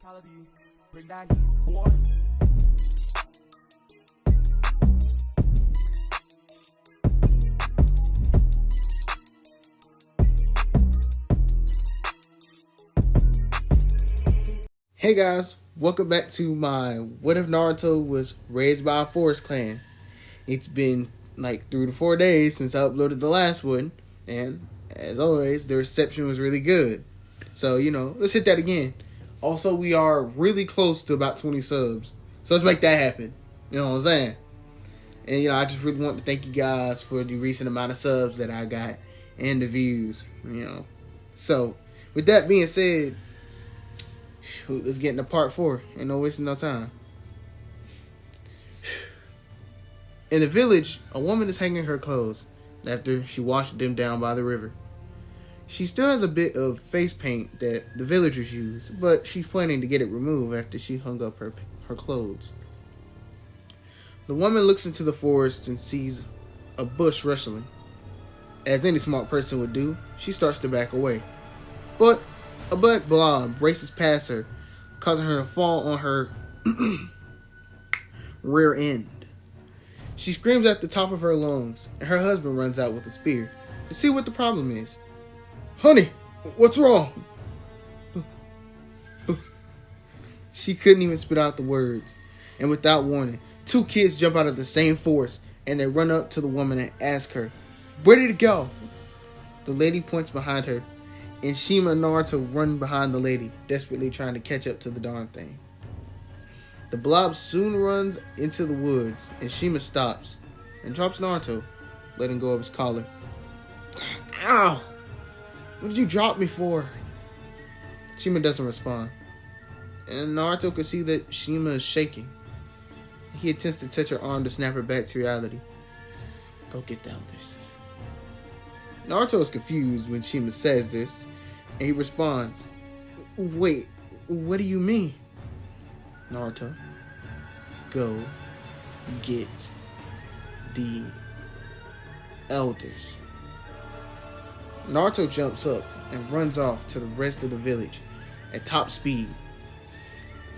Brutality, bring that heat, boy. Hey guys, welcome back to my What If Naruto Was Raised by a Forest Clan. It's been like 3 to 4 days since I uploaded the last one, and as always, the reception was really good. So, let's hit that again. Also, we are really close to about 20 subs, so let's make that happen. You know what I'm saying? And, I just really want to thank you guys for the recent amount of subs that I got and the views, So, with that being said, let's get into part 4. Ain't no wasting no time. In the village, a woman is hanging her clothes after she washed them down by the river. She still has a bit of face paint that the villagers use, but she's planning to get it removed after she hung up her clothes. The woman looks into the forest and sees a bush rustling. As any smart person would do, she starts to back away. But a black blob races past her, causing her to fall on her rear end. She screams at the top of her lungs, and her husband runs out with a spear to see what the problem is. "Honey, what's wrong?" She couldn't even spit out the words, and without warning, 2 kids jump out of the same forest, and they run up to the woman and ask her, "Where did it go?" The lady points behind her, and Shima and Naruto run behind the lady, desperately trying to catch up to the darn thing. The blob soon runs into the woods, and Shima stops and drops Naruto, letting go of his collar. "Ow! What did you drop me for?" Shima doesn't respond, and Naruto can see that Shima is shaking. He attempts to touch her arm to snap her back to reality. "Go get the elders." Naruto is confused when Shima says this, and he responds, "Wait, what do you mean?" "Naruto, go get the elders." Naruto jumps up and runs off to the rest of the village at top speed.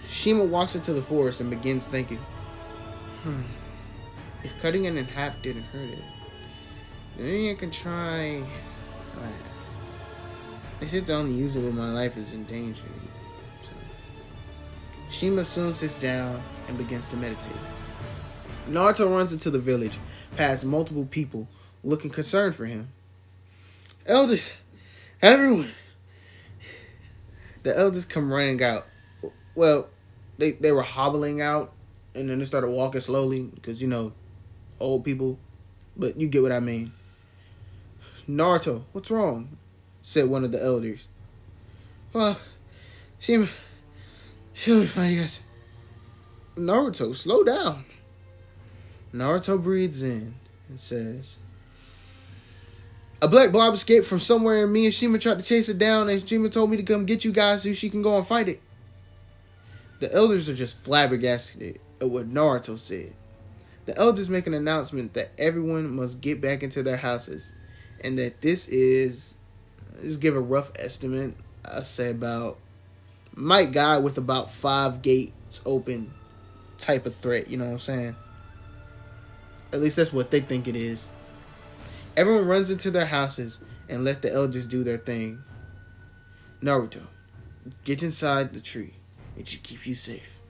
Shima walks into the forest and begins thinking, if cutting it in half didn't hurt it, then maybe I can try that. I should only use it when my life is in danger. So. Shima soon sits down and begins to meditate. Naruto runs into the village, past multiple people looking concerned for him. "Elders! Everyone!" The elders come running out. Well, they were hobbling out, and then they started walking slowly, because, old people. But you get what I mean. "Naruto, what's wrong?" said one of the elders. "Well, Shima, she'll be fine, guys." "Naruto, slow down." Naruto breathes in and says, "A black blob escaped from somewhere, and me and Shima tried to chase it down, and Shima told me to come get you guys so she can go and fight it." The elders are just flabbergasted at what Naruto said. The elders make an announcement that everyone must get back into their houses, and that this is, just give a rough estimate, I say might guy with about 5 gates open type of threat, you know what I'm saying? At least that's what they think it is. Everyone runs into their houses and let the elders do their thing. "Naruto, get inside the tree. It should keep you safe."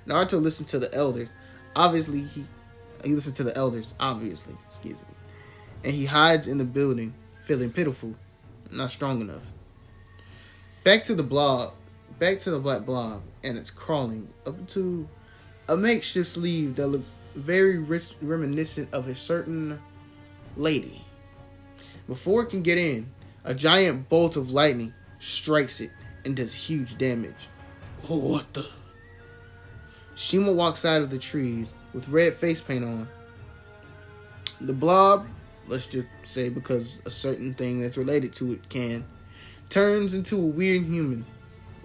Naruto listens to the elders. Obviously, he listens to the elders, obviously, and he hides in the building, feeling pitiful, not strong enough. Back to the black blob, and it's crawling up to a makeshift sleeve that looks very reminiscent of a certain lady. Before it can get in, a giant bolt of lightning strikes it and does huge damage. "Oh, what the?" Shima walks out of the trees with red face paint on. The blob, let's just say because a certain thing that's related to it turns into a weird human,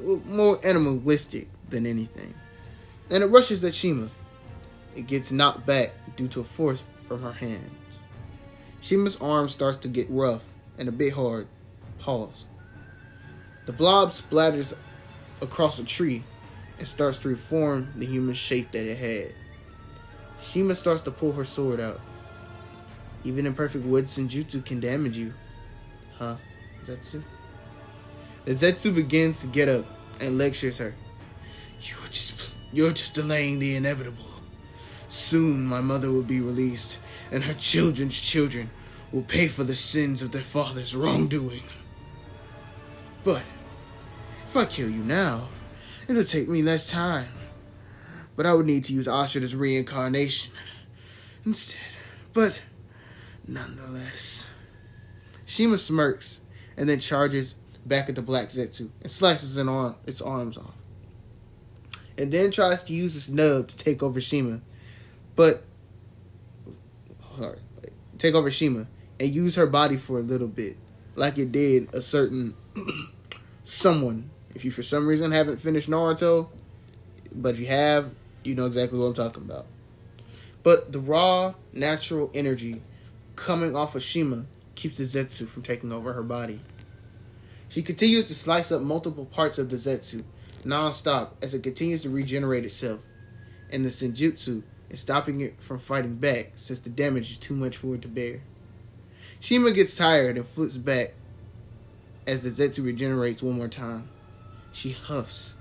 more animalistic than anything, and it rushes at Shima. It gets knocked back due to a force from her hands. Shima's arm starts to get rough and a bit hard. Pause. The blob splatters across a tree and starts to reform the human shape that it had. Shima starts to pull her sword out. Even imperfect wood senjutsu can damage you. Huh, Zetsu? The Zetsu begins to get up and lectures her. You're just delaying the inevitable. Soon my mother will be released, and her children's children will pay for the sins of their father's wrongdoing. But if I kill you now, it'll take me less time. But I would need to use Ashura's reincarnation instead. But nonetheless. Shima smirks and then charges back at the Black Zetsu and slices its arms off. And then tries to use his nub to take over Shima. Take over Shima and use her body for a little bit. Like it did a certain someone. If you for some reason haven't finished Naruto, but if you have, you know exactly what I'm talking about. But the raw, natural energy coming off of Shima keeps the Zetsu from taking over her body. She continues to slice up multiple parts of the Zetsu non-stop as it continues to regenerate itself. And the Senjutsu is stopping it from fighting back since the damage is too much for it to bear. Shima gets tired and flips back as the Zetsu regenerates one more time. She huffs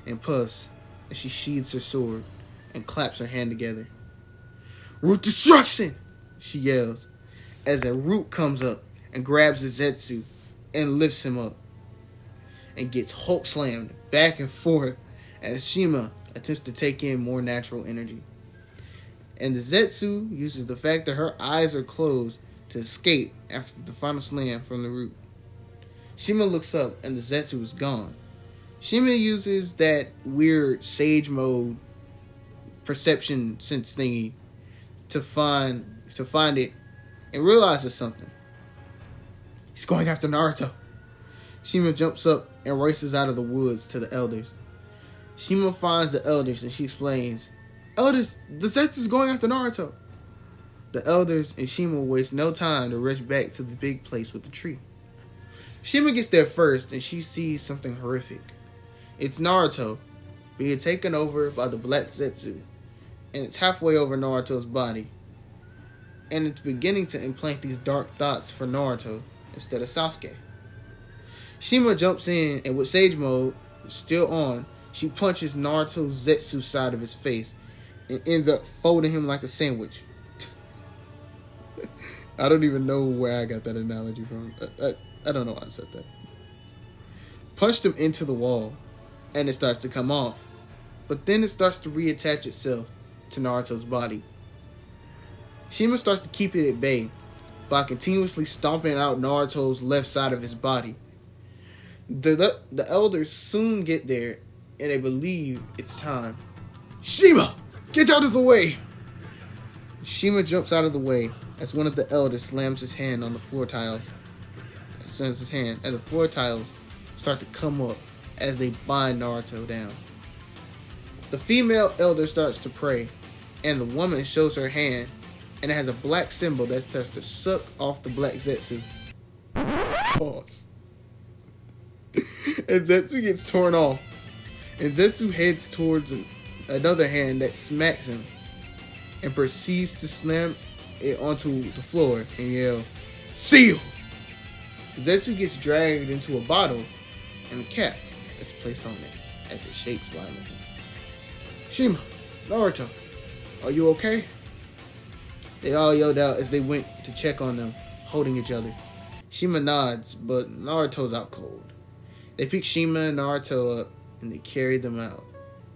and puffs as she sheathes her sword and claps her hand together. Root destruction! She yells as a root comes up and grabs the Zetsu and lifts him up and gets Hulk slammed back and forth as Shima attempts to take in more natural energy. And the Zetsu uses the fact that her eyes are closed to escape after the final slam from the root. Shima looks up and the Zetsu is gone. Shima uses that weird sage mode perception sense thingy to find it and realizes something. He's going after Naruto. Shima jumps up and races out of the woods to the elders. Shima finds the elders and she explains, Elders, the Zetsu's going after Naruto. The elders and Shima waste no time to rush back to the big place with the tree. Shima gets there first and she sees something horrific. It's Naruto being taken over by the Black Zetsu, and it's halfway over Naruto's body. And it's beginning to implant these dark thoughts for Naruto instead of Sasuke. Shima jumps in and with Sage Mode still on, she punches Naruto's Zetsu side of his face and ends up folding him like a sandwich. I don't even know where I got that analogy from. I don't know why I said that. Punched him into the wall and it starts to come off. But then it starts to reattach itself to Naruto's body. Shima starts to keep it at bay by continuously stomping out Naruto's left side of his body. The elders soon get there and they believe it's time. Shima, get out of the way! Shima jumps out of the way as one of the elders slams his hand on the floor tiles. And the floor tiles start to come up as they bind Naruto down. The female elder starts to pray, and the woman shows her hand, and it has a black symbol that starts to suck off the Black Zetsu. Pause. And Zetsu gets torn off, and Zetsu heads towards another hand that smacks him, and proceeds to slam it onto the floor and yell, Seal! Zetsu gets dragged into a bottle, and a cap is placed on it as it shakes violently. Shima, Naruto, are you okay? They all yelled out as they went to check on them, holding each other. Shima nods, but Naruto's out cold. They pick Shima and Naruto up, and they carry them out,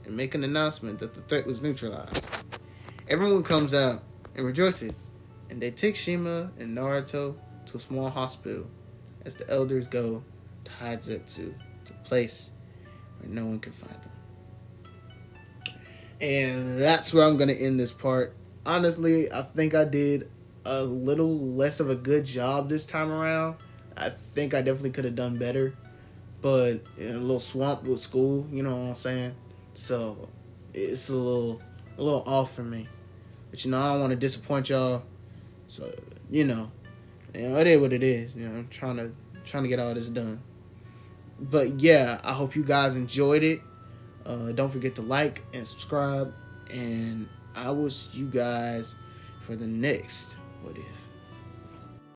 and make an announcement that the threat was neutralized. Everyone comes out and rejoices, and they take Shima and Naruto to a small hospital as the elders go to hide Zetsu to a place where no one can find him. And that's where I'm going to end this part. Honestly, I think I did a little less of a good job this time around. I think I definitely could have done better. But in a little swamp with school, you know what I'm saying? So it's a little off for me. But I don't want to disappoint y'all. So, it is what it is. I'm trying to get all this done. But yeah, I hope you guys enjoyed it. Don't forget to like and subscribe. And I will see you guys for the next What If.